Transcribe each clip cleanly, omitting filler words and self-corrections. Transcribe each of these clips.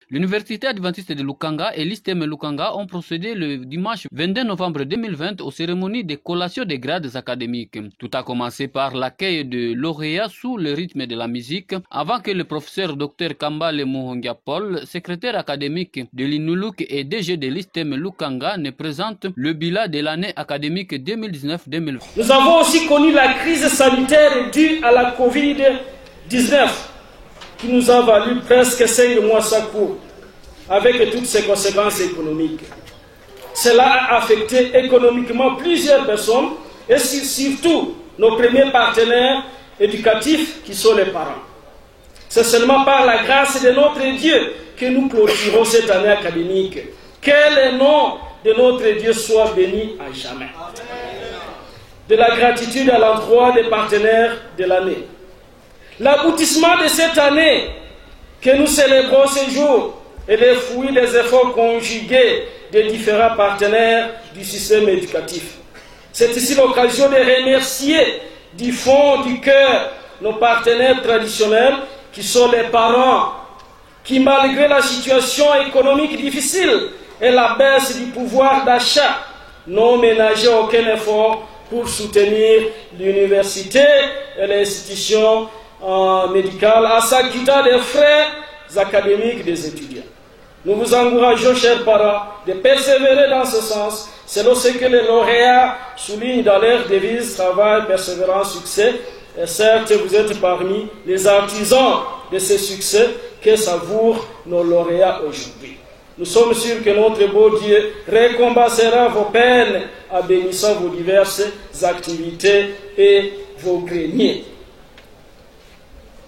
L'Université adventiste de Lukanga et l'ISTEM Lukanga ont procédé le dimanche 22 novembre 2020 aux cérémonies de collation des grades académiques. Tout a commencé par l'accueil de lauréats sous le rythme de la musique avant que le professeur Dr Kambale Muhongia Paul, secrétaire académique de l'INULUK et DG de l'ISTEM Lukanga, ne présente le bilan de l'année académique 2019-2020. Nous avons aussi connu la crise sanitaire due à la Covid-19 qui nous a valu presque 5 mois sans cours, avec toutes ses conséquences économiques. Cela a affecté économiquement plusieurs personnes et surtout nos premiers partenaires éducatifs qui sont les parents. C'est seulement par la grâce de notre Dieu que nous clôturons cette année académique. Que le nom de notre Dieu soit béni à jamais. De la gratitude à l'endroit des partenaires de l'année. L'aboutissement de cette année que nous célébrons ce jour est le fruit des efforts conjugués des différents partenaires du système éducatif. C'est ici l'occasion de remercier du fond du cœur nos partenaires traditionnels qui sont les parents, qui malgré la situation économique difficile et la baisse du pouvoir d'achat n'ont ménagé aucun effort pour soutenir l'université et l'institution médicale en s'acquittant des frais académiques des étudiants. Nous vous encourageons, chers parents, de persévérer dans ce sens, selon ce que les lauréats soulignent dans leur devise travail, persévérance, succès. Et certes, vous êtes parmi les artisans de ce succès que savourent nos lauréats aujourd'hui. Nous sommes sûrs que notre beau Dieu récompensera vos peines en bénissant vos diverses activités et vos greniers.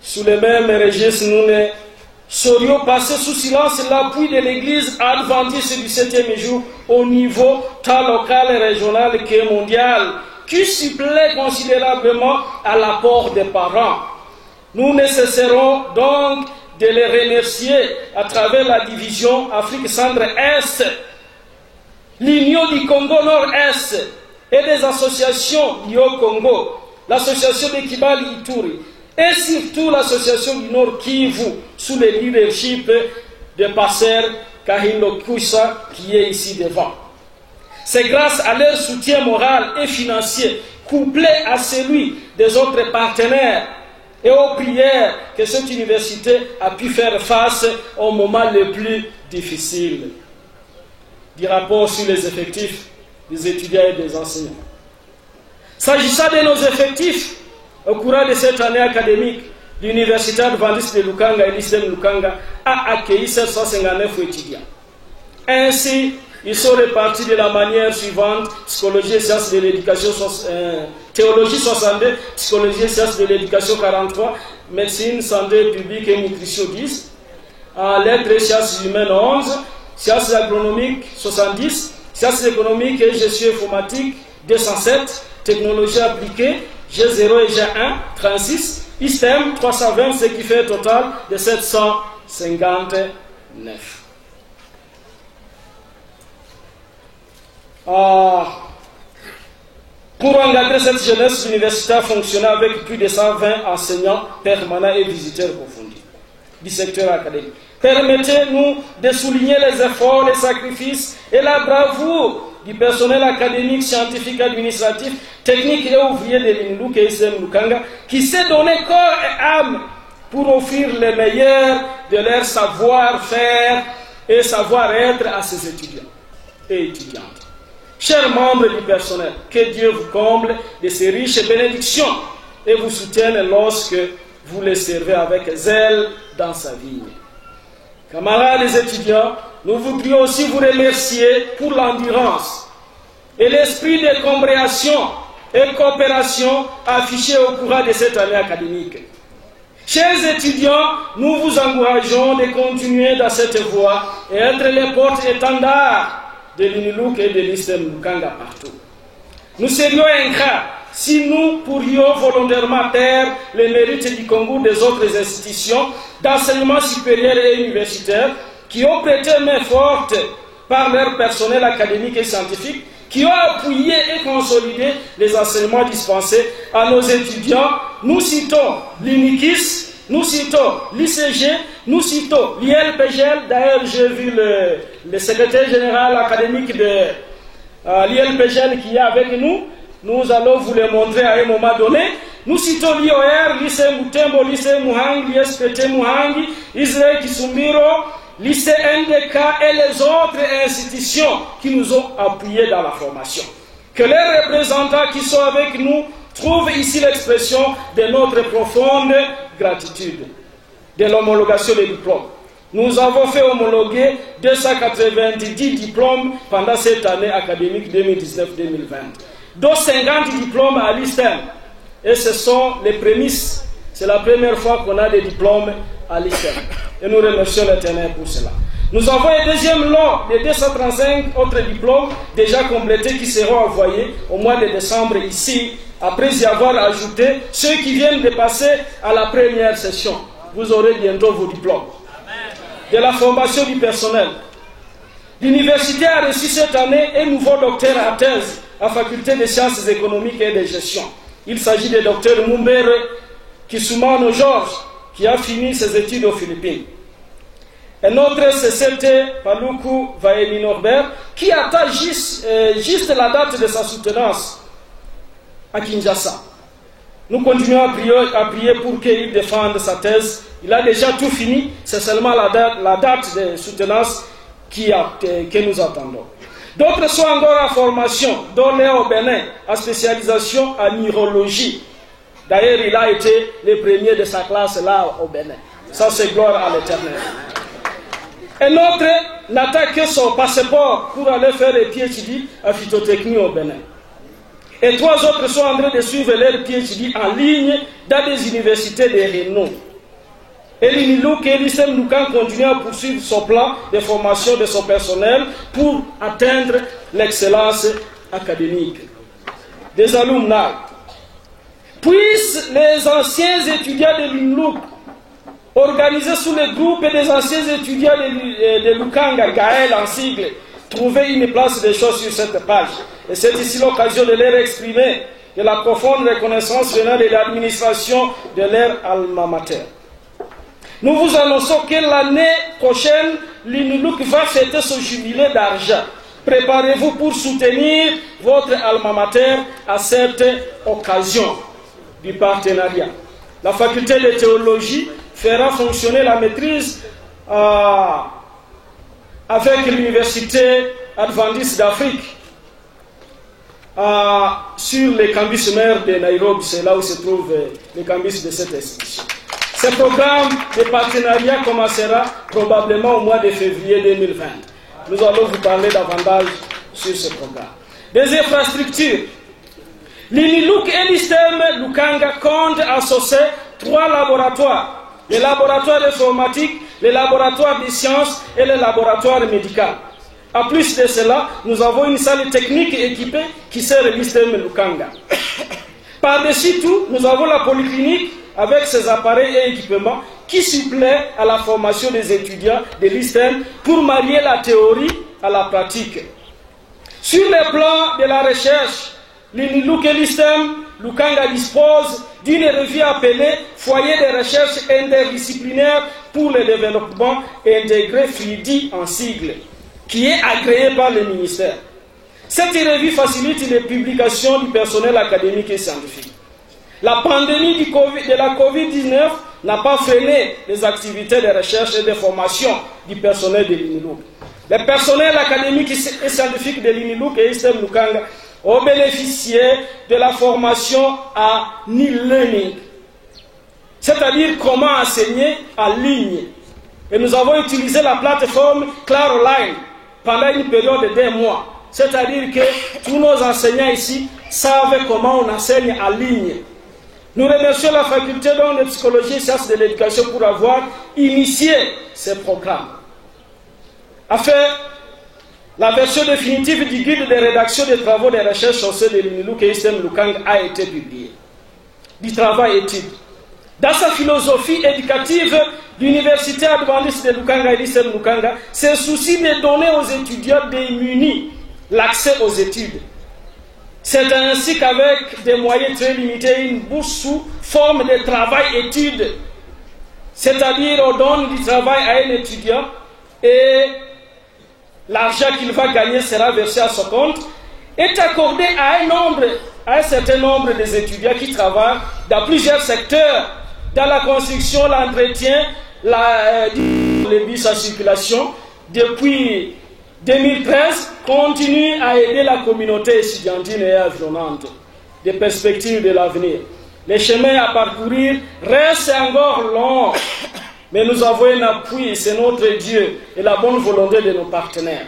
Sous les mêmes registres, nous ne saurions passer sous silence l'appui de l'Église adventiste du 7e jour au niveau tant local et régional que mondial, qui supplée considérablement à l'apport des parents. Nous ne cesserons donc de les remercier à travers la division Afrique Centre-Est, l'Union du Congo Nord-Est et des associations Yo Congo, l'association de Kibali Ituri, et surtout l'association du Nord Kivu, sous le leadership de Passer Kahindo Koussa, qui est ici devant. C'est grâce à leur soutien moral et financier, couplé à celui des autres partenaires et aux prières, que cette université a pu faire face au moment le plus difficile. Du rapport sur les effectifs des étudiants et des enseignants. S'agissant de nos effectifs, au cours de cette année académique, l'Université adventiste de Lukanga et l'ISTEM Lukanga a accueilli 759 étudiants. Ainsi, ils sont répartis de la manière suivante: psychologie et sciences de l'éducation, théologie 62, psychologie et sciences de l'éducation 43, médecine, santé publique et nutrition 10, lettres et sciences humaines 11, sciences agronomiques 70, sciences économiques et gestion informatique 207, technologie appliquée G0 et G1 36, ISTEM 320, ce qui fait un total de 759. Pour encadrer cette jeunesse, l'université a fonctionné avec plus de 120 enseignants permanents et visiteurs approfondis du secteur académique. Permettez-nous de souligner les efforts, les sacrifices et la bravoure du personnel académique, scientifique, administratif, technique et ouvrier de l'INULUK et ISTEM Lukanga, qui s'est donné corps et âme pour offrir le meilleur de leur savoir-faire et savoir-être à ses étudiants et étudiantes. Chers membres du personnel, que Dieu vous comble de ses riches bénédictions et vous soutienne lorsque vous les servez avec zèle dans sa vigne. Camarades les étudiants, nous voudrions aussi vous remercier pour l'endurance et l'esprit de compréhension et coopération affiché au cours de cette année académique. Chers étudiants, nous vous encourageons de continuer dans cette voie et être les porte-étendards de l'INULUK et de l'ISTEM Lukanga partout. Nous serions ingrats si nous pourrions volontairement taire les mérites du concours des autres institutions d'enseignement supérieur et universitaire qui ont prêté main forte par leur personnel académique et scientifique, qui ont appuyé et consolidé les enseignements dispensés à nos étudiants. Nous citons l'INIKIS, nous citons l'ICG, nous citons l'ILPGL. D'ailleurs, j'ai vu le secrétaire général académique de l'ILPGL qui est avec nous. Nous allons vous le montrer à un moment donné. Nous citons l'IOR, lycée Mutembo, lycée Muhangi, l'ISPT Muhangi, Israël Kisumbiro, lycée NDK et les autres institutions qui nous ont appuyés dans la formation. Que les représentants qui sont avec nous trouvent ici l'expression de notre profonde gratitude de l'homologation des diplômes. Nous avons fait homologuer 290 diplômes pendant cette année académique 2019-2020, dont 50 diplômes à l'ISTEM. Et ce sont les prémices. C'est la première fois qu'on a des diplômes à l'ISTEM. Et nous remercions l'Éternel pour cela. Nous avons un deuxième lot de 235 autres diplômes déjà complétés qui seront envoyés au mois de décembre ici, après y avoir ajouté ceux qui viennent de passer à la première session. Vous aurez bientôt vos diplômes. De la formation du personnel. L'université a reçu cette année un nouveau docteur à thèse à la faculté des sciences économiques et de gestion. Il s'agit du docteur Mumbere Kisumano Georges, qui a fini ses études aux Philippines. Un autre, c'était Paluku Vaeli Norbert, qui attend juste la date de sa soutenance à Kinshasa. Nous continuons à prier pour qu'il défende sa thèse. Il a déjà tout fini, c'est seulement la date de soutenance que nous attendons. D'autres sont encore en formation, dont Léo au Bénin, en spécialisation en neurologie. D'ailleurs, il a été le premier de sa classe là au Bénin. Ça, c'est gloire à l'Éternel. Un autre n'attend que son passeport pour aller faire le PhD à phytotechnie au Bénin. Et 3 autres sont en train de suivre leur PhD en ligne dans des universités de renom. Et l'INILUK et l'ISTEM Lukan continuent à poursuivre son plan de formation de son personnel pour atteindre l'excellence académique. Des alumni. Puissent les anciens étudiants de l'INILUK, organisés sous le groupe des anciens étudiants de Lukanga, Gaël en sigle, trouver une place des choses sur cette page. Et c'est ici l'occasion de leur exprimer de la profonde reconnaissance venant de l'administration de leur alma mater. Nous vous annonçons que l'année prochaine, l'INILUK va fêter son jubilé d'argent. Préparez-vous pour soutenir votre alma mater à cette occasion du partenariat. La faculté de théologie fera fonctionner la maîtrise avec l'université adventiste d'Afrique sur le campus mère de Nairobi. C'est là où se trouve le campus de cette institution. Ce programme de partenariat commencera probablement au mois de février 2020. Nous allons vous parler davantage sur ce programme. Des infrastructures. L'INILUK et l'ISTEM Lukanga comptent associer 3 laboratoires. Le laboratoire d'informatique, le laboratoire des sciences et le laboratoire médical. En plus de cela, nous avons une salle technique équipée qui sert l'ISTEM Lukanga. Par-dessus tout, nous avons la polyclinique avec ses appareils et équipements qui supplée à la formation des étudiants de l'ISTEM pour marier la théorie à la pratique. Sur le plan de la recherche, l'INILUK et l'ISTEM Lukanga dispose d'une revue appelée Foyer de recherche interdisciplinaire pour le développement intégré FRIDI en sigle, qui est agréée par le ministère. Cette revue facilite les publications du personnel académique et scientifique. La pandémie de la COVID-19 n'a pas freiné les activités de recherche et de formation du personnel de l'INILUK. Le personnel académique et scientifique de l'INILUK et l'ISTEM Lukanga ont bénéficié de la formation à e-learning, c'est-à-dire comment enseigner en ligne. Et nous avons utilisé la plateforme Claroline pendant une période de 2 mois. C'est-à-dire que tous nos enseignants ici savent comment on enseigne en ligne. Nous remercions la faculté de psychologie et sciences de l'éducation pour avoir initié ce programme. Enfin, la version définitive du guide de rédaction des travaux de recherche au sein de l'INILUK et l'ISTEM Lukanga a été publiée. Du travail étude. Dans sa philosophie éducative, l'université adventiste de Lukanga et l'ISTEM Lukanga se soucie de donner aux étudiants démunis l'accès aux études. C'est ainsi qu'avec des moyens très limités, une bourse sous forme de travail-études c'est-à-dire on donne du travail à un étudiant et l'argent qu'il va gagner sera versé à son compte, est accordé à un certain nombre des étudiants qui travaillent dans plusieurs secteurs, dans la construction, l'entretien, les bus en circulation. Depuis 2013, continue à aider la communauté estudiantine et environnante, des perspectives de l'avenir. Les chemins à parcourir restent encore longs, mais nous avons un appui, c'est notre Dieu et la bonne volonté de nos partenaires.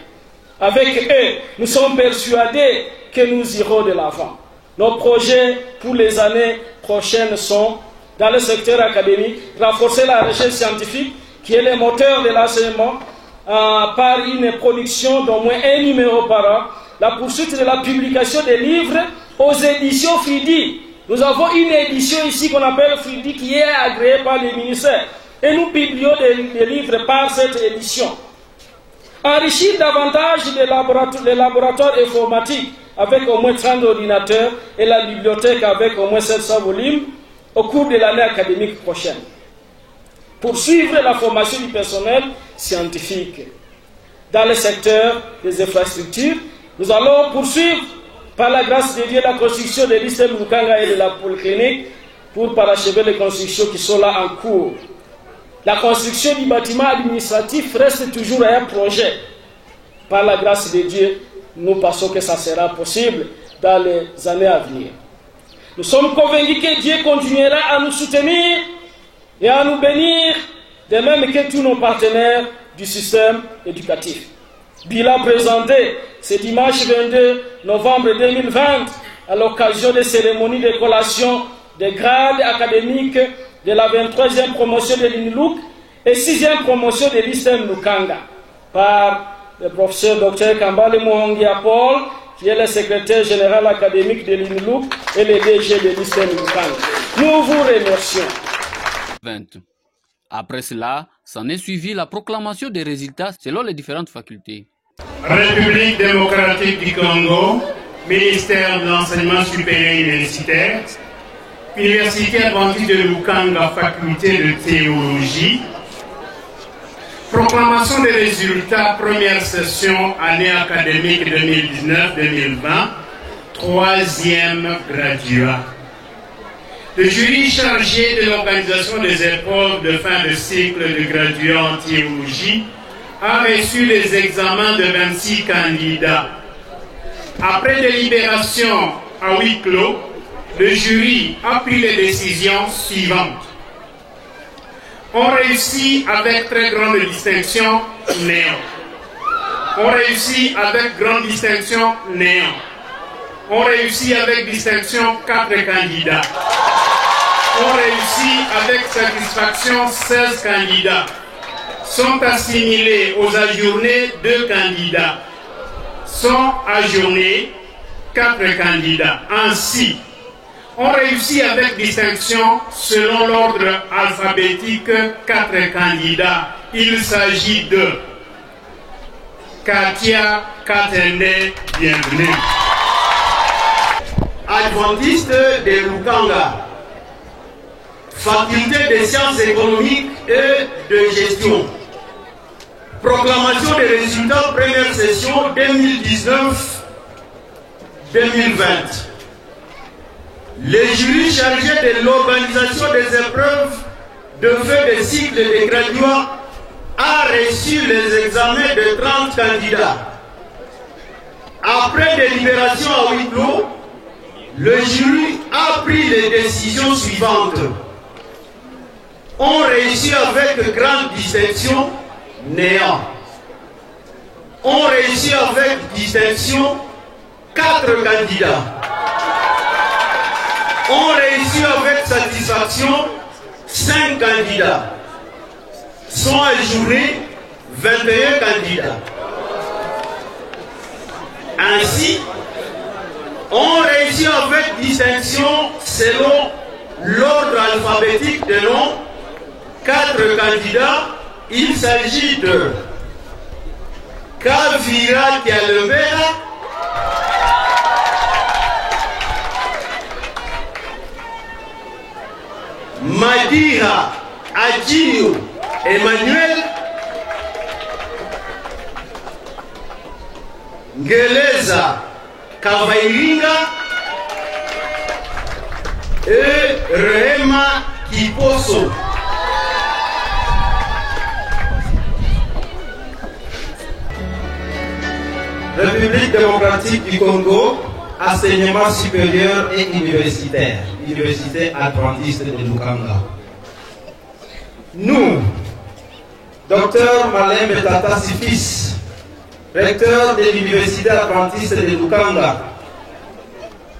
Avec eux, nous sommes persuadés que nous irons de l'avant. Nos projets pour les années prochaines sont, dans le secteur académique, renforcer la recherche scientifique, qui est le moteur de l'enseignement, par une production d'au moins un numéro par an, la poursuite de la publication des livres aux éditions Fridi. Nous avons une édition ici qu'on appelle Fridi qui est agréée par le ministère. Et nous publions des livres par cette édition. Enrichir davantage les laboratoires informatiques avec au moins 30 ordinateurs et la bibliothèque avec au moins 700 volumes au cours de l'année académique prochaine. Poursuivre la formation du personnel scientifique. Dans le secteur des infrastructures, nous allons poursuivre par la grâce de Dieu la construction de l'ISTEM Lukanga et de la polyclinique pour parachever les constructions qui sont là en cours. La construction du bâtiment administratif reste toujours un projet. Par la grâce de Dieu, nous pensons que ça sera possible dans les années à venir. Nous sommes convaincus que Dieu continuera à nous soutenir et à nous bénir, de même que tous nos partenaires du système éducatif. Bilan présenté ce dimanche 22 novembre 2020 à l'occasion des cérémonies de collation des grades académiques de la 23e promotion de l'INLUC et 6e promotion de l'ISTEM Lukanga par le professeur Dr Kambale Muhongia Paul, qui est le secrétaire général académique de l'INLUC et le DG de l'ISTEM Lukanga. Nous vous remercions. Après cela, s'en est suivi la proclamation des résultats selon les différentes facultés. République démocratique du Congo, ministère de l'enseignement supérieur universitaire, Université adventiste de Lukanga, faculté de théologie. Proclamation des résultats, première session, année académique 2019-2020, troisième graduat. Le jury chargé de l'organisation des épreuves de fin de cycle de graduats en théologie a reçu les examens de 26 candidats. Après délibération à huis clos, le jury a pris les décisions suivantes. On réussit avec très grande distinction, néant. On réussit avec grande distinction, néant. On réussit avec distinction 4 candidats. On réussit avec satisfaction 16 candidats. Sont assimilés aux ajournés 2 candidats. Sont ajournés 4 candidats. Ainsi, on réussit avec distinction, selon l'ordre alphabétique, 4 candidats. Il s'agit de Katia Katende, bienvenue. Adventiste de Lukanga, faculté des sciences économiques et de gestion. Proclamation des résultats première session 2019-2020. Les jurys chargés de l'organisation des épreuves de fin de cycle des graduats a reçu les examens de 30 candidats. Après délibération à huis clos, le jury a pris les décisions suivantes. On réussit avec grande distinction, néant. On réussit avec distinction 4 candidats. On réussit avec satisfaction 5 candidats. Sont ajournés 21 candidats. Ainsi, on réussit avec distinction selon l'ordre alphabétique de nom 4 candidats. Il s'agit de Kavira Kialevera, Madira Adjinio Emmanuel Ngeleza Kavairinga et Rehema Kiposo. République démocratique du Congo, enseignement supérieur et universitaire, Université adventiste de Lukanga. Nous, Dr Malembe Tata Sifis, recteur de l'Université adventiste de Lukanga,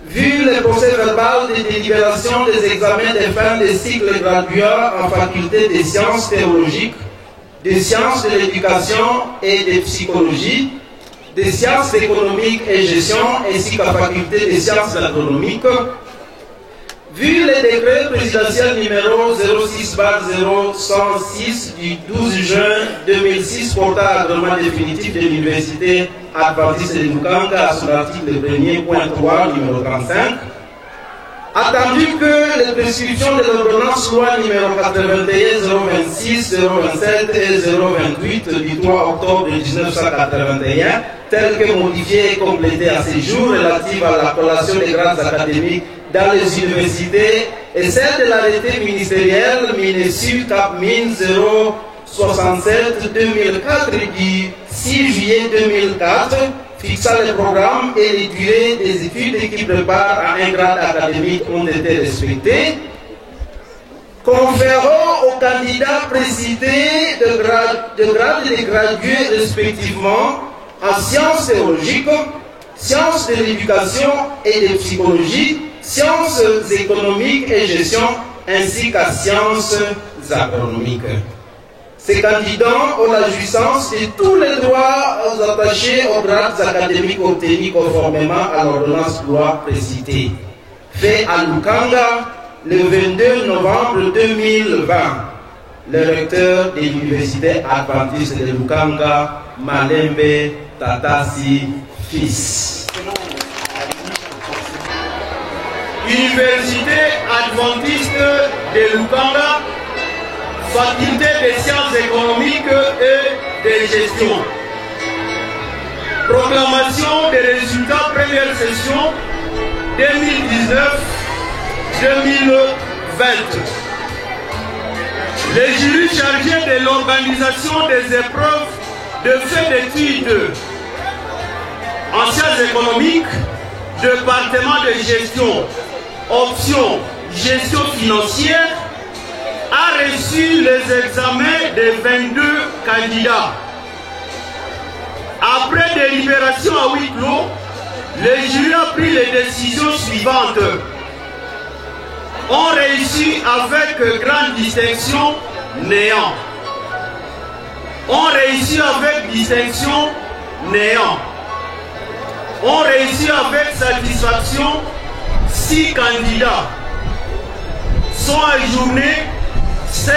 vu le procès verbal de délibération des examens de fin de cycle graduat en faculté des sciences théologiques, des sciences de l'éducation et de psychologie, des sciences économiques et gestion, ainsi qu'à faculté des sciences agronomiques, vu le décret présidentiel numéro 06/0106 du 12 juin 2006 portant agrément définitif de l'Université adventiste de Lukanga à son article 1er.3 numéro 35, attendu que les prescriptions de l'ordonnance loi numéro 81-026, 027 et 028 du 3 octobre 1981, telles que modifiées et complétées à ce jour relatives à la collation des grades académiques dans les universités et celle de l'arrêté ministériel MINESU CAPMIN 067-2004 du 6 juillet 2004 fixant les programmes et les durées des études qui préparent à un grade académique ont été respectées, conférant aux candidats précités de grades et de gradués respectivement en sciences théologiques, sciences de l'éducation et de psychologie, sciences économiques et gestion, ainsi qu'à sciences agronomiques. Ces candidats ont la jouissance de tous les droits attachés aux grades académiques obtenus conformément à l'ordonnance loi précitée. Fait à Lukanga le 22 novembre 2020. Le recteur de l'Université adventiste de Lukanga, Malembe Tatasi Fils. Université adventiste de Lukanga, faculté des sciences économiques et de gestion. Proclamation des résultats première session 2019-2020. Les jurys chargés de l'organisation des épreuves de fait d'études en sciences économiques, département de gestion, option gestion financière, a reçu les examens de 22 candidats. Après délibération à huis clos, le jury a pris les décisions suivantes. On réussit avec grande distinction néant. On réussit avec distinction néant. On réussit avec satisfaction 6 candidats. Sont ajournés 16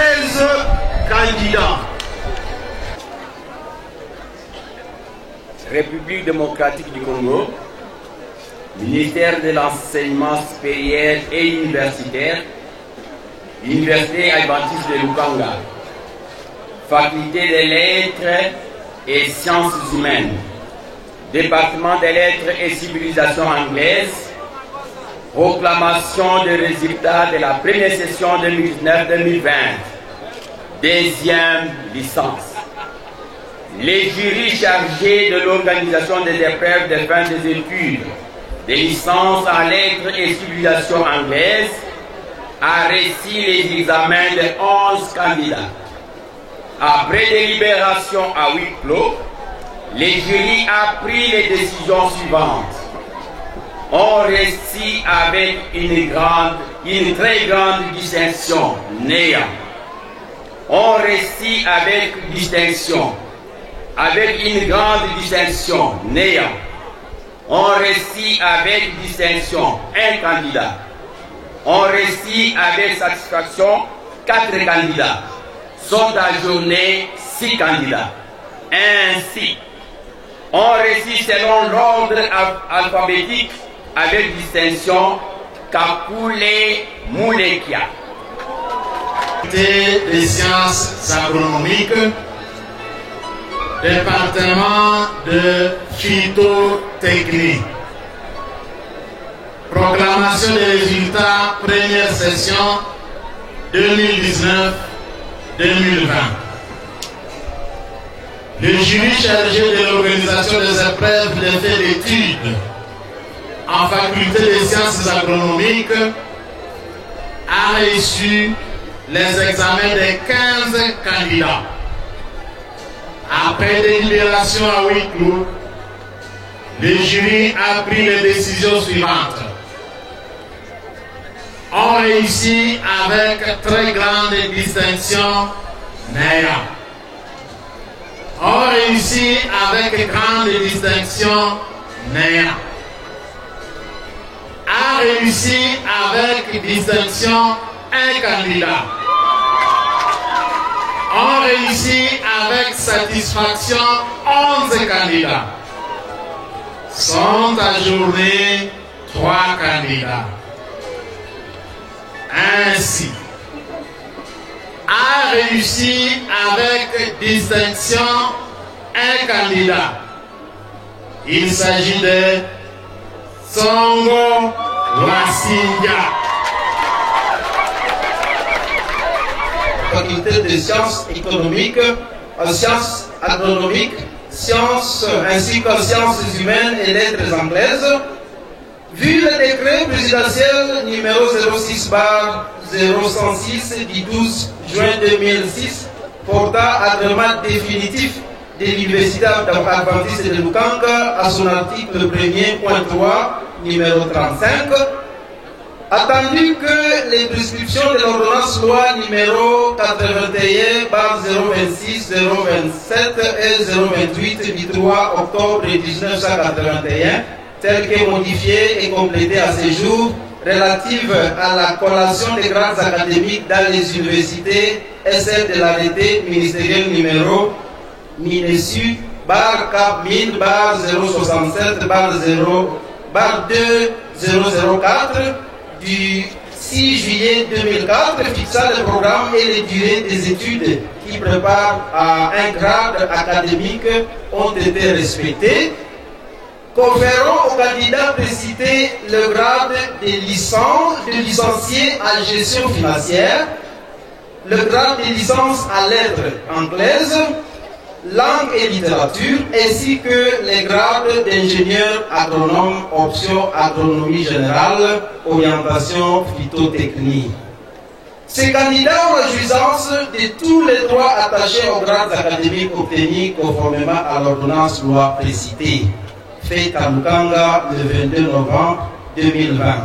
candidats. République démocratique du Congo, ministère de l'enseignement supérieur et universitaire, Université adventiste de Lukanga, faculté des lettres et sciences humaines, département des lettres et civilisation anglaise, proclamation des résultats de la première session 2019-2020, deuxième licence. Les jurys chargés de l'organisation des épreuves de fin des études, des licences en lettres et civilisation anglaise, a reçu les examens de 11 candidats. Après délibération à huis clos, les jurys a pris les décisions suivantes. On réussit avec une très grande distinction, néant. On réussit avec distinction, avec une grande distinction, néant. On réussit avec distinction, un candidat. On réussit avec satisfaction, 4 candidats. Sont ajournés 6 candidats. Ainsi, on réussit selon l'ordre alphabétique avec distinction Kakule Moulekia. faculté des sciences agronomiques, département de phytotechnie. Proclamation des résultats, première session 2019-2020. Le jury chargé de l'organisation des épreuves de fait d'études en faculté des sciences agronomiques a reçu les examens des 15 candidats. Après délibération à huis clos, le jury a pris les décisions suivantes. On réussit avec très grande distinction Néa. On réussit avec grande distinction Néa. A réussi avec distinction un candidat. On réussit avec satisfaction 11 candidats. Sont ajournés 3 candidats. Ainsi, a réussi avec distinction un candidat. Il s'agit de Songo Wasinga. Faculté de sciences économiques, sciences agronomiques, sciences ainsi qu'en sciences humaines et lettres anglaises. Vu le décret présidentiel numéro 06/0106 du 12 juin 2006 portant agrément définitif de l'Université adventiste de Lukanga à son article 1er.3 numéro 35, attendu que les prescriptions de l'ordonnance loi numéro 81/026, 027 et 028 du 3 octobre 1981, telle que modifiée et complétée à ce jour, relative à la collation des grades académiques dans les universités et celle de l'arrêté ministériel numéro MINESU/CAP 1000/2004 du 6 juillet 2004 fixant le programme et les durées des études qui préparent à un grade académique ont été respectées, conférant aux candidats précités le grade de licencié en gestion financière, le grade de licence à lettres anglaises, langue et littérature, ainsi que les grades d'ingénieur agronome, option agronomie générale, orientation phytotechnie. Ces candidats ont la jouissance de tous les droits attachés aux grades académiques obtenus conformément à l'ordonnance loi précitée, faite à Lukanga le 22 novembre 2020.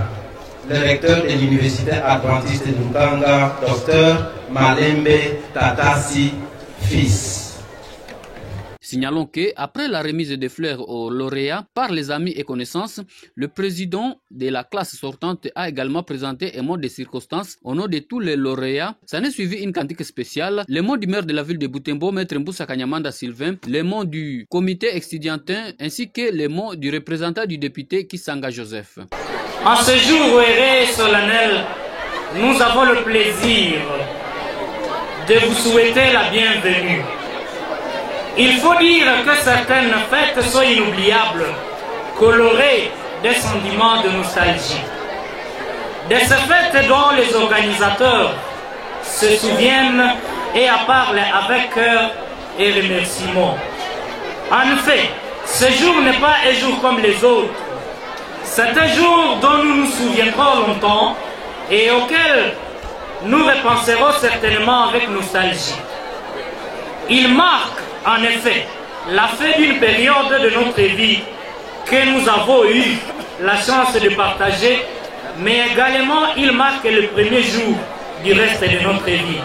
Le recteur de l'Université adventiste de Lukanga, Dr Malembe Tatasi, fils. Signalons que, après la remise des fleurs aux lauréats par les amis et connaissances, le président de la classe sortante a également présenté un mot de circonstance au nom de tous les lauréats. Ça n'est suivi une cantique spéciale, le mot du maire de la ville de Butembo, Maître Mboussa Kanyamanda Sylvain, le mot du comité estudiantin ainsi que le mot du représentant du député Kisanga Joseph. En ce jour heureux et solennel, nous avons le plaisir de vous souhaiter la bienvenue. Il faut dire que certaines fêtes sont inoubliables, colorées des sentiments de nostalgie. De ces fêtes dont les organisateurs se souviennent et en parlent avec cœur et remerciement. En effet, ce jour n'est pas un jour comme les autres. C'est un jour dont nous nous souviendrons longtemps et auquel nous repenserons certainement avec nostalgie. Il marque en effet la fin d'une période de notre vie que nous avons eu la chance de partager, mais également il marque le premier jour du reste de notre vie.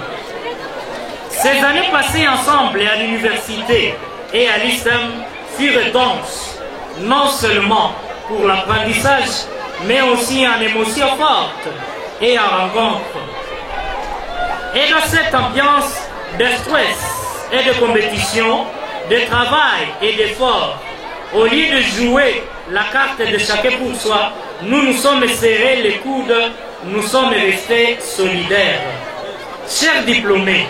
Ces années passées ensemble à l'université et à l'ISEM furent denses, non seulement pour l'apprentissage, mais aussi en émotions fortes et en rencontres. Et dans cette ambiance de stress et de compétition, de travail et d'effort, au lieu de jouer la carte de chacun pour soi, nous nous sommes serrés les coudes, nous sommes restés solidaires. Chers diplômés,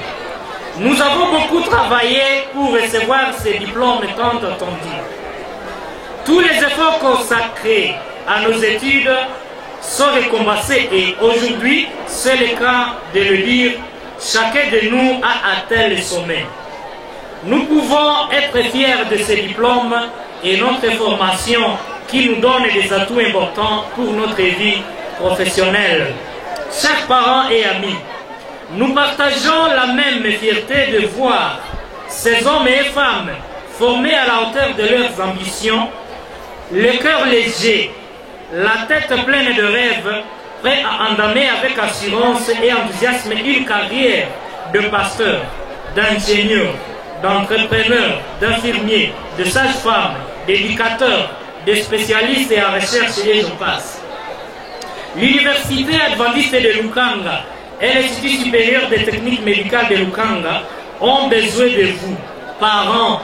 nous avons beaucoup travaillé pour recevoir ces diplômes tant attendus. Tous les efforts consacrés à nos études sont récompensés et aujourd'hui, c'est le cas de le dire, chacun de nous a atteint le sommet. Nous pouvons être fiers de ces diplômes et notre formation qui nous donne des atouts importants pour notre vie professionnelle. Chers parents et amis, nous partageons la même fierté de voir ces hommes et femmes formés à la hauteur de leurs ambitions, le cœur léger, la tête pleine de rêves, prêts à entamer avec assurance et enthousiasme une carrière de pasteur, d'ingénieur, d'entrepreneur, d'infirmier, de sage-femme, d'éducateur, de spécialistes et en recherche et j'en passe. L'Université adventiste de Lukanga et l'Institut supérieur des techniques médicales de Lukanga ont besoin de vous, parents,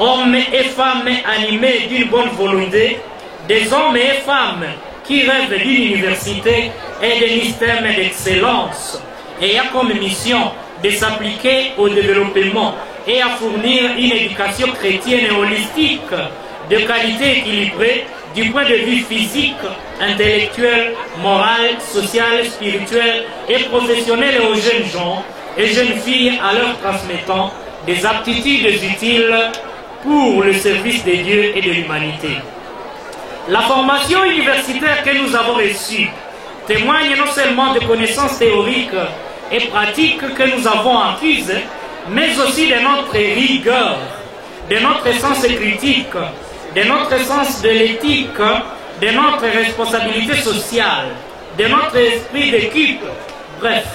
hommes et femmes animés d'une bonne volonté, des hommes et femmes qui rêvent d'une université et d'un système d'excellence, ayant comme mission de s'appliquer au développement et à fournir une éducation chrétienne et holistique de qualité équilibrée du point de vue physique, intellectuel, moral, social, spirituel et professionnel aux jeunes gens et jeunes filles en leur transmettant des aptitudes utiles pour le service de Dieu et de l'humanité. La formation universitaire que nous avons reçue témoigne non seulement de connaissances théoriques et pratiques que nous avons acquises, mais aussi de notre rigueur, de notre sens critique, de notre sens de l'éthique, de notre responsabilité sociale, de notre esprit d'équipe, bref,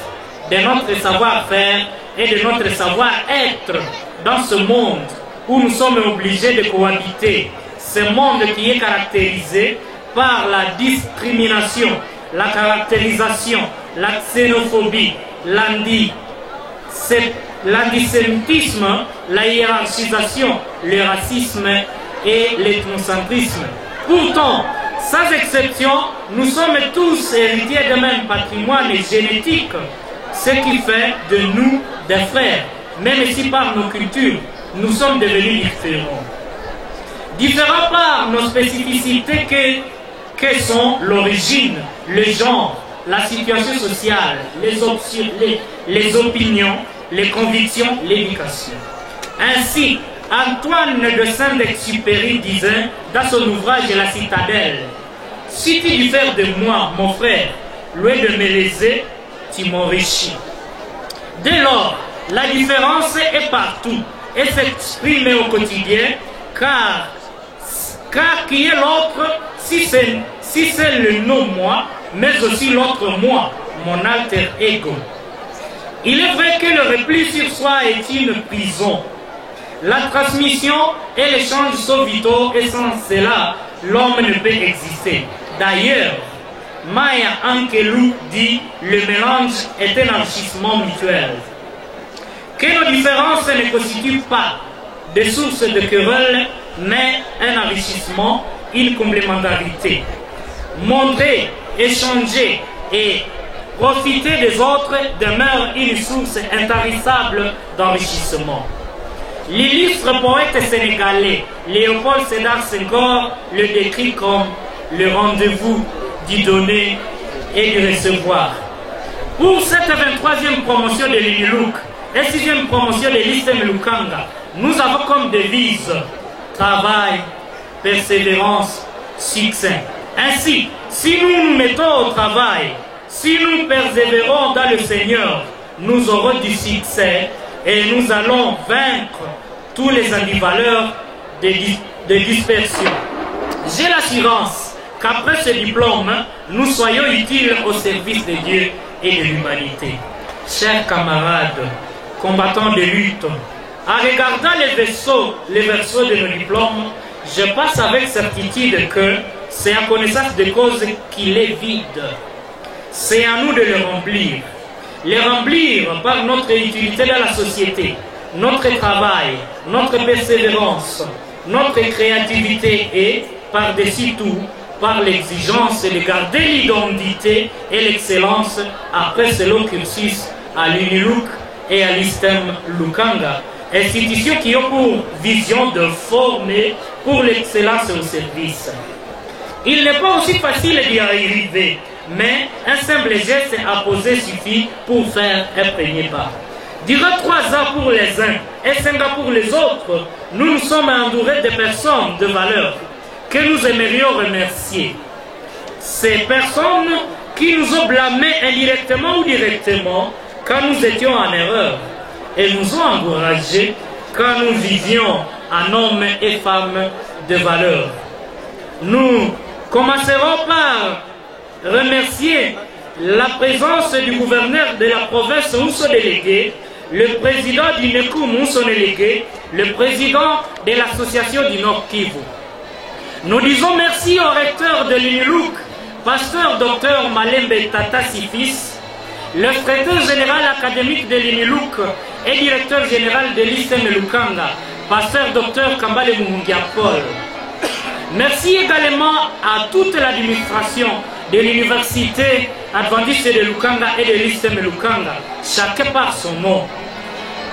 de notre savoir-faire et de notre savoir-être dans ce monde où nous sommes obligés de cohabiter. Ce monde qui est caractérisé par la discrimination, la caractérisation, la xénophobie, l'antisémitisme, la hiérarchisation, le racisme et l'ethnocentrisme. Pourtant, sans exception, nous sommes tous héritiers d'un même patrimoine génétique, ce qui fait de nous des frères, même si par nos cultures, nous sommes devenus différents. Différents par nos spécificités que sont l'origine, le genre, la situation sociale, les opinions, les convictions, l'éducation. Ainsi, Antoine de Saint-Exupéry disait dans son ouvrage La Citadelle, « Si tu diffères de moi, mon frère, loin de me léser, tu m'enrichis. » Dès lors, la différence est partout et s'exprime au quotidien, car qui est l'autre, si c'est le non-moi, mais aussi l'autre moi, mon alter ego. Il est vrai que le repli sur soi est une prison. La transmission et l'échange sont vitaux et sans cela, l'homme ne peut exister. D'ailleurs, Maya Angelou dit « le mélange est un enrichissement mutuel ». Que nos différences ne constituent pas des sources de querelles, mais un enrichissement, une complémentarité. Montrer, échanger et profiter des autres demeure une source intarissable d'enrichissement. L'illustre poète sénégalais Léopold Sédar Senghor le décrit comme le rendez-vous du donner et du recevoir. Pour cette 23e promotion de l'UNILUK et 6e promotion de l'ISTEM Lukanga, nous avons comme devise travail, persévérance, succès. Ainsi, si nous nous mettons au travail, si nous persévérons dans le Seigneur, nous aurons du succès et nous allons vaincre tous les antivaleurs de dispersion. J'ai l'assurance qu'après ce diplôme, nous soyons utiles au service de Dieu et de l'humanité. Chers camarades, combattants de lutte, en regardant les versos de nos diplômes, je pense avec certitude que c'est en connaissance de cause qu'il est vide. C'est à nous de le remplir. Les remplir par notre utilité dans la société, notre travail, notre persévérance, notre créativité et, par-dessus tout, par l'exigence de garder l'identité et l'excellence après ce long cursus à l'UNILUK et à l'ISTEM Lukanga, institutions qui ont pour vision de former pour l'excellence au service. Il n'est pas aussi facile d'y arriver, mais un simple geste à poser suffit pour faire un premier pas. Durant 3 ans pour les uns et 5 ans pour les autres, nous nous sommes entourés de personnes de valeur que nous aimerions remercier. Ces personnes qui nous ont blâmés indirectement ou directement quand nous étions en erreur et nous ont encouragés quand nous vivions en hommes et femmes de valeur. Nous commencerons par remercier la présence du gouverneur de la province Mousso délégué, le président du NECU Mousso délégué, le président de l'association du Nord Kivu. Nous disons merci au recteur de l'UNILUK, pasteur Dr Malembe Tata Sifis, le secrétaire général académique de l'UNILUK et directeur général de l'ISTEM Lukanga, pasteur Dr Kambale Mumungia Paul. Merci également à toute l'administration de l'université adventiste de Lukanga et de l'ISTEM Lukanga, chacun par son nom.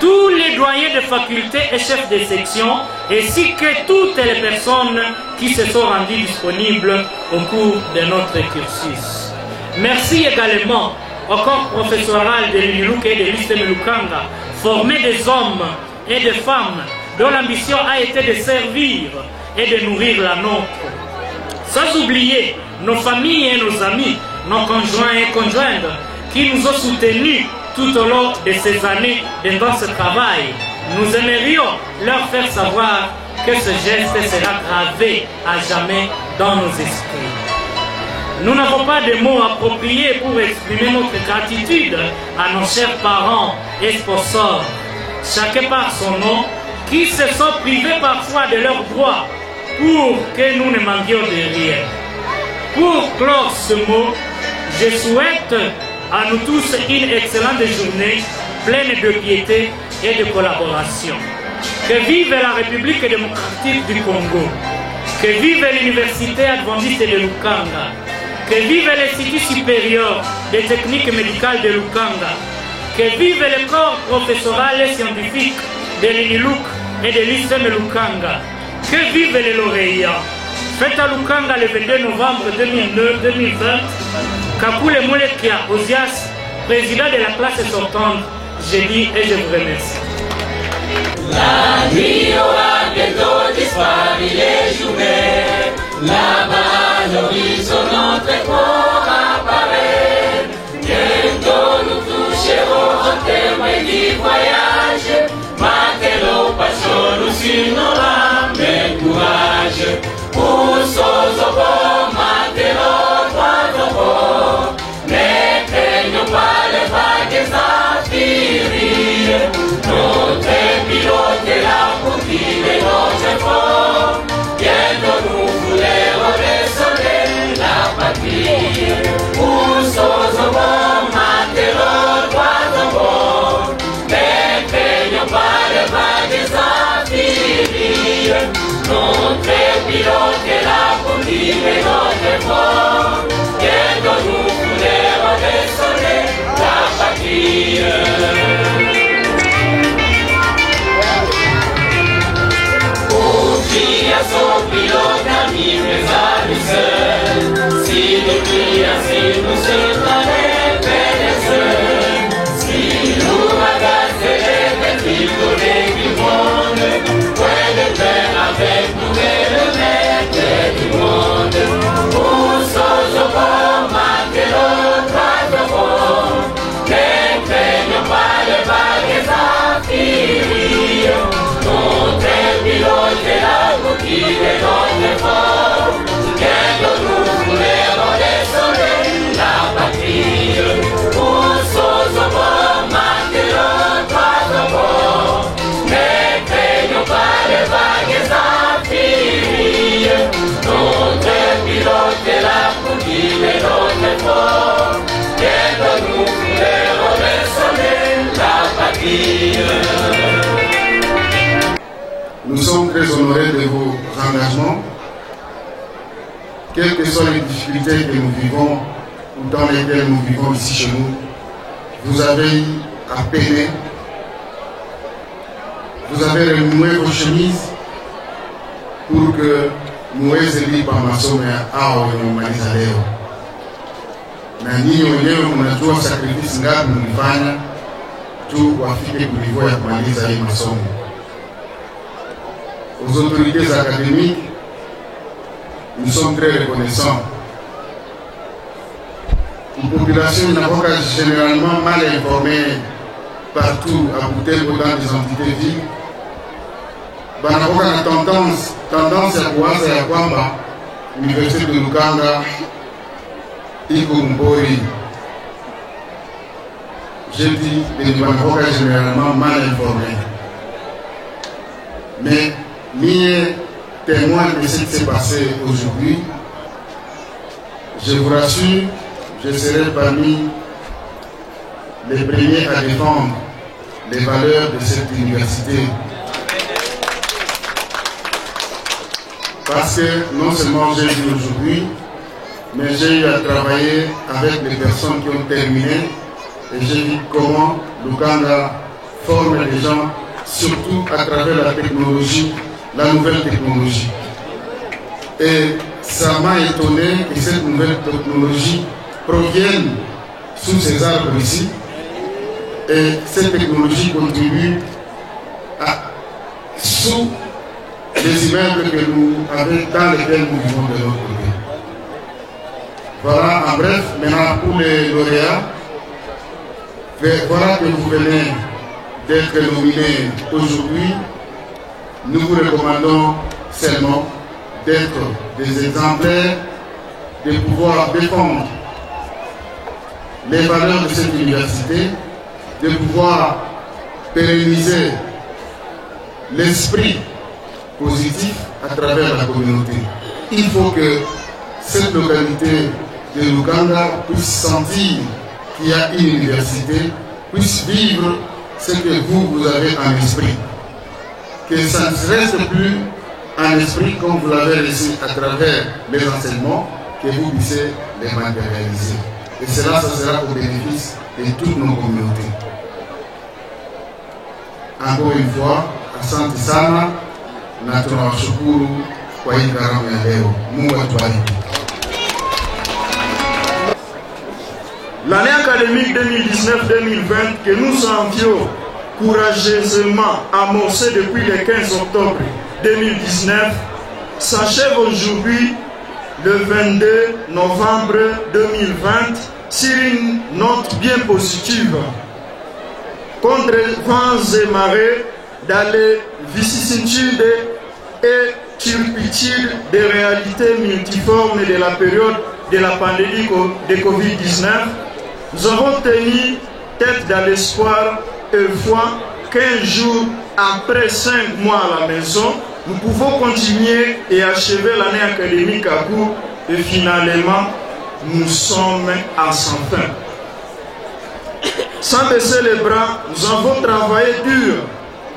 Tous les doyens de faculté et chefs de section, ainsi que toutes les personnes qui se sont rendues disponibles au cours de notre cursus. Merci également au corps professoral de l'UNILUK et de l'ISTEM Lukanga, formé des hommes et des femmes dont l'ambition a été de servir et de nourrir la nôtre. Sans oublier nos familles et nos amis, nos conjoints et conjointes qui nous ont soutenus tout au long de ces années dans ce travail. Nous aimerions leur faire savoir que ce geste sera gravé à jamais dans nos esprits. Nous n'avons pas de mots appropriés pour exprimer notre gratitude à nos chers parents et sponsors, chacun par son nom, qui se sont privés parfois de leurs droits pour que nous ne manquions de rien. Pour clore ce mot, je souhaite à nous tous une excellente journée pleine de piété et de collaboration. Que vive la République démocratique du Congo, que vive l'Université adventiste de Lukanga, que vive l'Institut supérieur des techniques médicales de Lukanga, que vive le corps professoral et scientifique de l'UNILUK et de l'ISTEM Lukanga, que vive les lauréats. Fête à Lukanga le 22 novembre 2020, Kakule Moulekia Ozias, président de la classe sortante, je dis et je vous remercie. La nuit aura bientôt disparu les journées, là-bas l'horizon notre corps apparaît. Bientôt nous toucherons au terme du voyage, Matelo Pachon sur nos rames et courage. Poussons au bord, Matelo droit au bord, ne craignons pas les vagues affirées. Notre pilote est là pour guider nos efforts. Bientôt nous voulons ressonner la patrie. Poussons au bord, Matelo droit au bord, ne craignons pas les vagues affirées. Notre pilote est là pour guider nos efforts. Bientôt nous voulons ressonner la patrie. Son pilote ami à lui seul. Si nous prions, si nous souhaitons les si nous regardons les petits collègues du monde, point de paix avec nous et le maître du monde. Poussons au bord, Matelo droit au bord, ne craignons pas les vagues affirées. Notre pilote est là pour guider notre effort. Bientôt nous voulons redescendre la patrie. Poussons au bord, Matelo droit au bord, ne craignons pas les vagues affirées. Notre pilote est là pour guider notre effort. Bientôt nous voulons redescendre la patrie. Nous sommes très honorés de vos engagements. Quelles que soient les difficultés que nous vivons ou dans lesquelles nous vivons ici chez nous, vous avez à peiner. Vous avez remué vos chemises pour que muweze lipa masomo hao waliomaliza leo. Na nyinyi wenyewe mnajua sacrifice ngapi mlifanya tu wafike kulivyo ya kumaliza hii masomo. Aux autorités académiques, nous sommes très reconnaissants. Une population n'a généralement mal informée partout à Butembo dans des entités vives. Banakoka na tendance ya kuwaza ya kwamba Université de Lukanga iko mbori. Je dis les Banakoka généralement mal informés. Mais ni témoin de ce qui s'est passé aujourd'hui, je vous rassure, je serai parmi les premiers à défendre les valeurs de cette université. Parce que non seulement j'ai vu aujourd'hui, mais j'ai eu à travailler avec les personnes qui ont terminé et j'ai vu comment Lukanga forme les gens, surtout à travers la technologie, la nouvelle technologie. Et ça m'a étonné que cette nouvelle technologie provienne sous ces arbres ici. Et cette technologie contribue à sous les immeubles que nous avons dans lesquels nous vivons de l'autre côté. Voilà, en bref, maintenant pour les lauréats, voilà que vous venez d'être nominés aujourd'hui. Nous vous recommandons seulement d'être des exemplaires, de pouvoir défendre les valeurs de cette université, de pouvoir pérenniser l'esprit positif à travers la communauté. Il faut que cette localité de Lukanga puisse sentir qu'il y a une université, puisse vivre ce que vous avez en esprit. Que ça ne reste plus en esprit comme vous l'avez reçu à travers les enseignements, que vous puissiez les matérialiser. Et cela, ça sera au bénéfice de toutes nos communautés. Encore une fois, asante sana na tunawashukuru kwa hii karamu ya leo. Mungu atubariki. L'année académique 2019-2020 que nous avions courageusement amorcée depuis le 15 octobre 2019 s'achève aujourd'hui le 22 novembre 2020 sur une note bien positive. Contre vents et marées, dans les vicissitudes et turpitudes des réalités multiformes de la période de la pandémie de Covid-19, nous avons tenu tête dans l'espoir et foi qu'un jour, après 5 mois à la maison, nous pouvons continuer et achever l'année académique à court et finalement, nous sommes à son fin. Sans baisser les bras, nous avons travaillé dur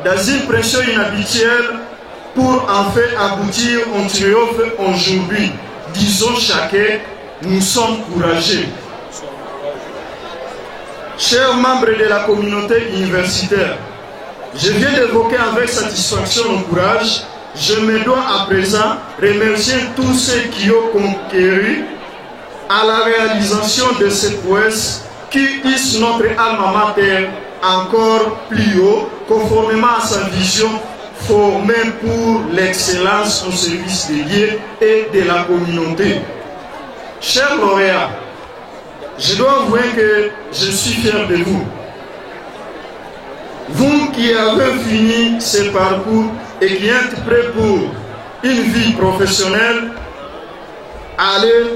dans une pression inhabituelle pour en fait aboutir au triomphe aujourd'hui. Disons chacun, nous sommes courageux. Chers membres de la communauté universitaire, je viens d'évoquer avec satisfaction le courage. Je me dois à présent remercier tous ceux qui ont conquéri à la réalisation de cette prouesse qui hisse notre alma mater encore plus haut, conformément à sa vision formée pour l'excellence au service de Dieu et de la communauté. Chers lauréats, je dois avouer que je suis fier de vous. Vous qui avez fini ce parcours et qui êtes prêts pour une vie professionnelle, allez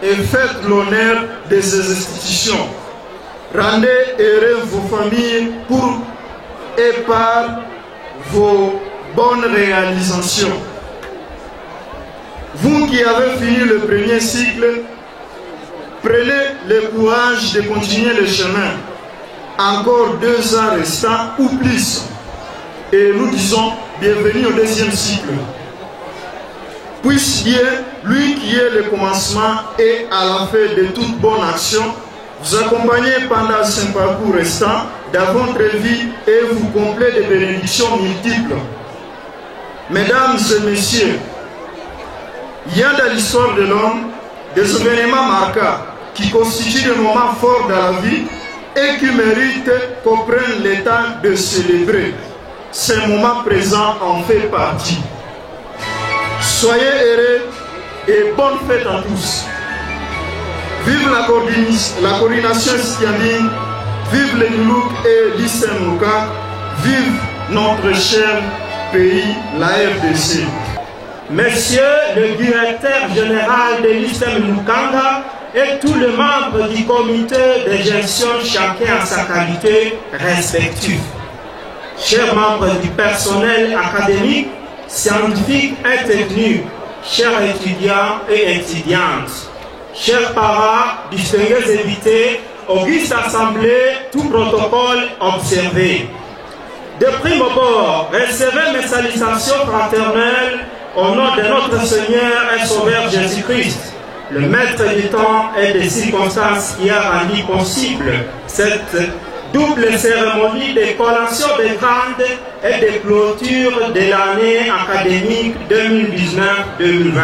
et faites l'honneur de ces institutions. Rendez heureux vos familles pour et par vos bonnes réalisations. Vous qui avez fini le premier cycle, prenez le courage de continuer le chemin. Encore 2 ans restants ou plus. Et nous disons bienvenue au deuxième cycle. Puisse Dieu, lui qui est le commencement et à la fin de toute bonne action, vous accompagner pendant ce parcours restant dans votre vie et vous comblez de bénédictions multiples. Mesdames et messieurs, il y a dans l'histoire de l'homme des événements marquants qui constituent des moments forts dans la vie et qui méritent qu'on prenne le temps de célébrer. Ces moments présents en fait partie. Soyez heureux et bonne fête à tous. Vive la coordination citadine, vive les Nilouk et l'Issemouka, vive notre cher pays, la RDC. Monsieur le directeur général de l'Issemouka et tous les membres du comité de gestion, chacun à sa qualité respective. Chers membres du personnel académique, scientifique et technique, chers étudiants et étudiantes, chers parents, distingués invités, auguste assemblée, tout protocole observé. De prime abord, recevez mes salutations fraternelles au nom de notre Seigneur et Sauveur Jésus-Christ, le maître du temps et des circonstances qui a rendu possible cette double cérémonie de collation des grandes et de clôture de l'année académique 2019-2020.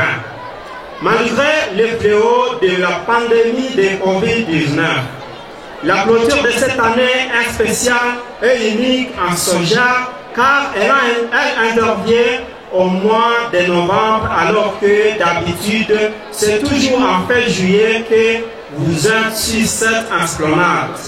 Malgré les fléaux de la pandémie de Covid-19, la clôture de cette année est spéciale et unique en ce genre car elle intervient au mois de novembre alors que d'habitude c'est toujours en fin juillet que vous êtes sur cette esplanade.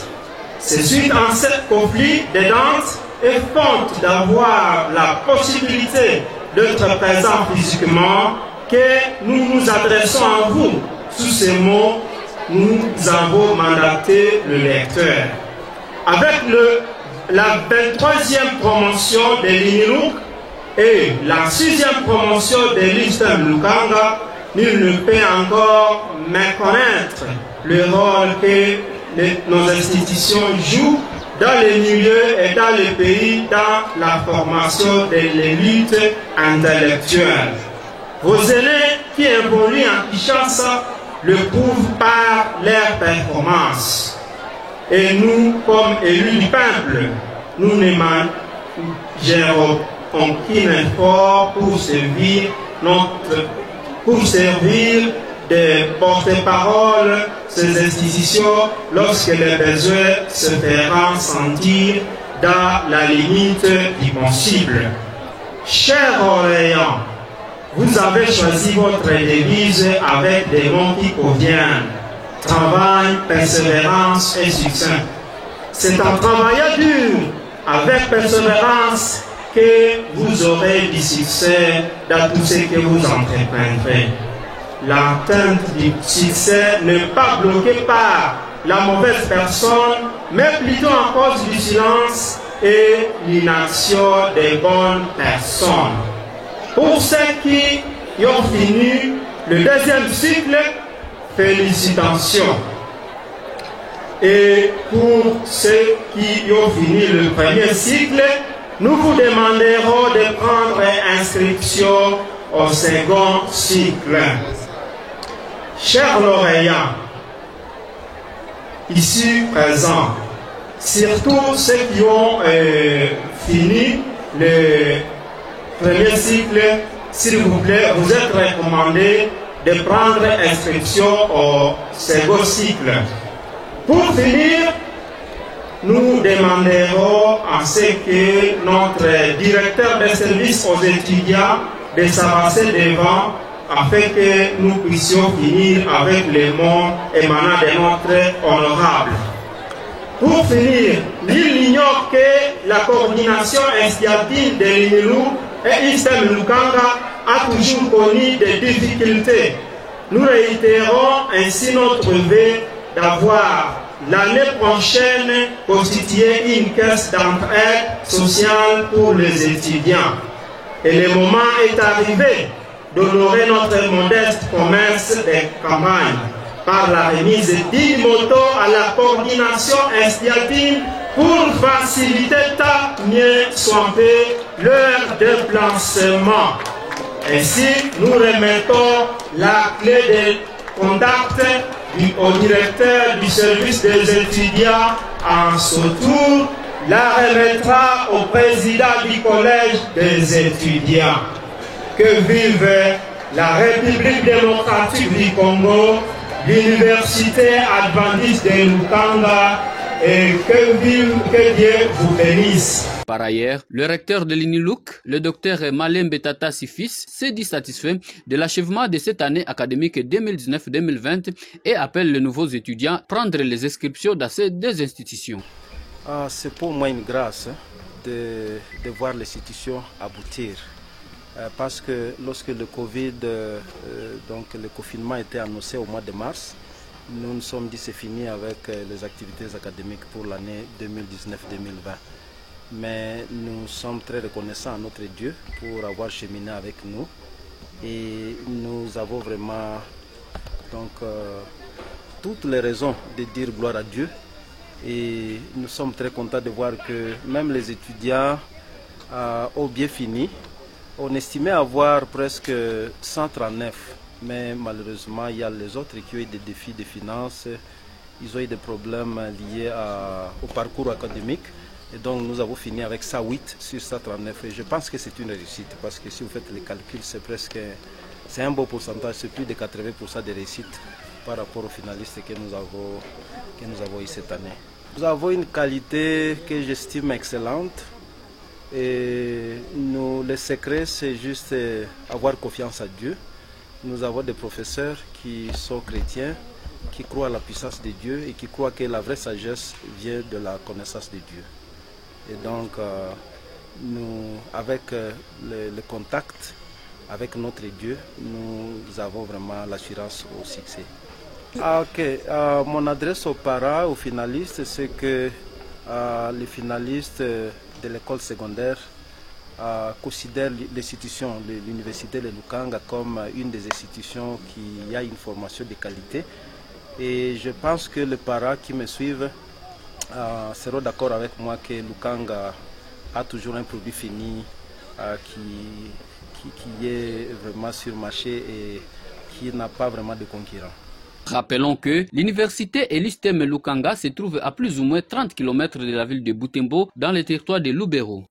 C'est suite à ce conflit de danse et faute d'avoir la possibilité d'être présent physiquement que nous nous adressons à vous. Sous ces mots, nous avons mandaté le lecteur. Avec la 23e promotion de l'Inilouk et la 6e promotion de l'Issemouka, nul ne peut encore méconnaître le rôle que nos institutions jouent dans les milieux et dans les pays dans la formation de l'élite intellectuelle. Vos aînés qui évoluent en Kinshasa le prouvent par leur performance. Et nous, comme élus du peuple, nous ne gérons aucun effort pour servir de porte-parole ces institutions lorsque les besoins se feront sentir dans la limite du possible. Chers Orléans, vous avez choisi votre devise avec des mots qui conviennent. Travail, persévérance et succès. C'est en travaillant dur, avec persévérance, que vous aurez du succès dans tout ce que vous entreprendrez. L'atteinte du succès n'est pas bloquée par la mauvaise personne, mais plutôt en cause du silence et l'inaction des bonnes personnes. Pour ceux qui ont fini le deuxième cycle, félicitations. Et pour ceux qui ont fini le premier cycle, nous vous demanderons de prendre inscription au second cycle. Chers lauréats, ici présents, surtout ceux qui ont fini le premier cycle, s'il vous plaît, vous êtes recommandés de prendre inscription au second cycle. Pour finir, nous demanderons à ce que notre directeur de service aux étudiants de s'avancer devant afin que nous puissions finir avec les mots émanant de notre honorable. Pour finir, nul n'ignore que la coordination estudiantine de l'Inilouk et Issemouka a toujours connu des difficultés. Nous réitérons ainsi notre vœu d'avoir l'année prochaine constitué une caisse d'entraide sociale pour les étudiants. Et le moment est arrivé d'honorer notre modeste promesse de campagne par la remise d'une moto à la coordination estudiantine pour faciliter tant mieux soigner leur déplacement. Ainsi, nous remettons la clé de contact au directeur du service des étudiants en ce tour la remettra au président du collège des étudiants. Que vive la République démocratique du Congo, l'université adventiste de Lukanga, et que Dieu vous bénisse. Par ailleurs, le recteur de l'INILUK, le docteur Malembe Tata Sifis, s'est dit satisfait de l'achèvement de cette année académique 2019-2020 et appelle les nouveaux étudiants à prendre les inscriptions dans ces deux institutions. C'est pour moi une grâce de voir l'institution aboutir. Parce que lorsque le Covid, donc le confinement était annoncé au mois de mars, nous nous sommes dit c'est fini avec les activités académiques pour l'année 2019-2020. Mais nous sommes très reconnaissants à notre Dieu pour avoir cheminé avec nous. Et nous avons vraiment donc, toutes les raisons de dire gloire à Dieu. Et nous sommes très contents de voir que même les étudiants ont bien fini. On estimait avoir presque 139. Mais malheureusement, il y a les autres qui ont eu des défis de finances, ils ont eu des problèmes liés au parcours académique. Et donc nous avons fini avec 108 sur 139. Et je pense que c'est une réussite, parce que si vous faites les calculs, c'est un beau pourcentage, c'est plus de 80% de réussite par rapport aux finalistes que nous avons eu cette année. Nous avons une qualité que j'estime excellente. Et le secret, c'est juste avoir confiance à Dieu. Nous avons des professeurs qui sont chrétiens, qui croient à la puissance de Dieu et qui croient que la vraie sagesse vient de la connaissance de Dieu. Et donc, nous, avec le contact avec notre Dieu, nous avons vraiment l'assurance au succès. Mon adresse aux parents, aux finalistes, c'est que les finalistes de l'école secondaire considère l'institution, l'université de Lukanga comme une des institutions qui a une formation de qualité. Et je pense que les parents qui me suivent seront d'accord avec moi que Lukanga a toujours un produit fini qui est vraiment sur le marché et qui n'a pas vraiment de concurrents. Rappelons que l'université Elisteme Lukanga se trouve à plus ou moins 30 km de la ville de Butembo dans le territoire de Lubero.